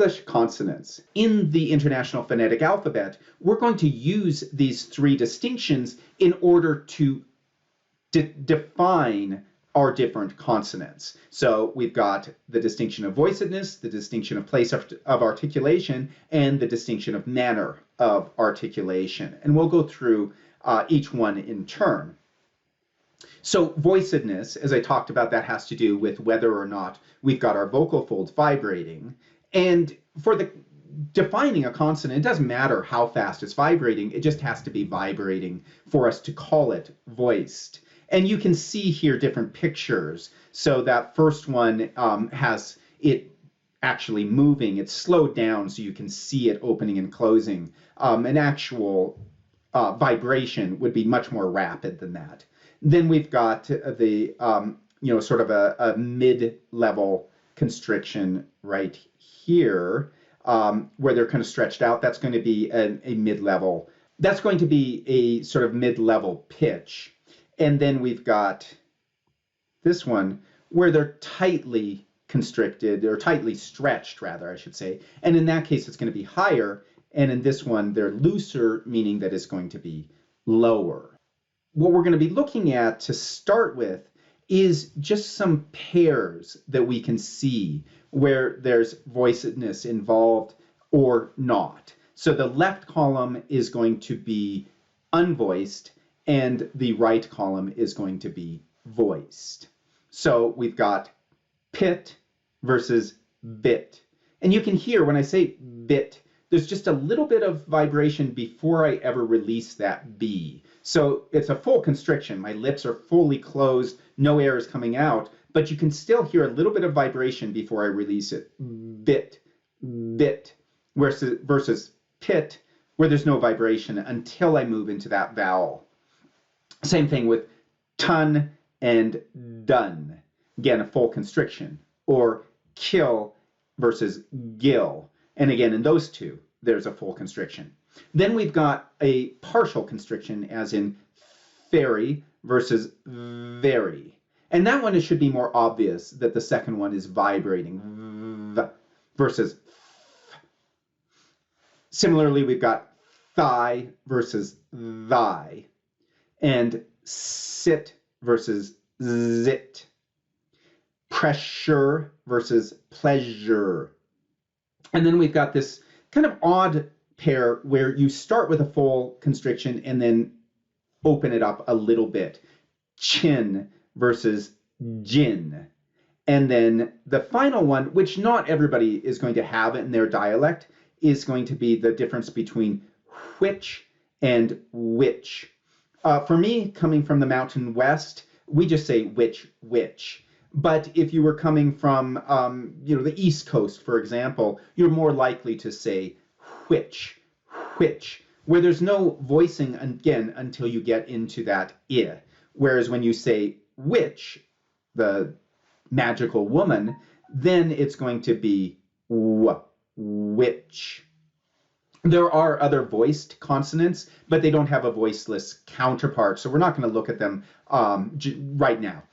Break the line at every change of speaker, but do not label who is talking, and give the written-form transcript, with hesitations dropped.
English consonants. In the International Phonetic Alphabet, we're going to use these three distinctions in order to define our different consonants. So we've got the distinction of voicedness, the distinction of place of articulation, and the distinction of manner of articulation. And we'll go through each one in turn. So voicedness, as I talked about, that has to do with whether or not we've got our vocal folds vibrating. And for the defining a consonant, it doesn't matter how fast it's vibrating, it just has to be vibrating for us to call it voiced. And you can see here different pictures. So that first one has it actually moving. It's slowed down so you can see it opening and closing. An actual vibration would be much more rapid than that. Then we've got the, sort of a mid-level constriction right here, where they're kind of stretched out. That's going to be a mid-level. That's going to be a sort of mid-level pitch. And then we've got this one where they're tightly constricted, or tightly stretched, rather, I should say. And in that case, it's going to be higher. And in this one, they're looser, meaning that it's going to be lower. What we're going to be looking at to start with is just some pairs that we can see where there's voicedness involved or not. So the left column is going to be unvoiced, and the right column is going to be voiced. So we've got pit versus bit. And you can hear when I say bit, there's just a little bit of vibration before I ever release that B. So it's a full constriction. My lips are fully closed, no air is coming out, but you can still hear a little bit of vibration before I release it. Bit, bit, versus pit, where there's no vibration until I move into that vowel. Same thing with ton and done. Again, a full constriction. Or kill versus gill. And again, in those two, there's a full constriction. Then we've got a partial constriction, as in fairy versus very. And that one, it should be more obvious that the second one is vibrating. V versus f. Similarly, we've got thigh versus thy. And sit versus zit. Pressure versus pleasure. And then we've got this kind of odd pair where you start with a full constriction and then open it up a little bit. Chin versus gin. And then the final one, which not everybody is going to have in their dialect, is going to be the difference between which and which. For me, coming from the Mountain West, we just say which. But if you were coming from, the East Coast, for example, you're more likely to say which, where there's no voicing, again, until you get into that I. Whereas when you say which, the magical woman, then it's going to be which. There are other voiced consonants, but they don't have a voiceless counterpart, so we're not going to look at them right now.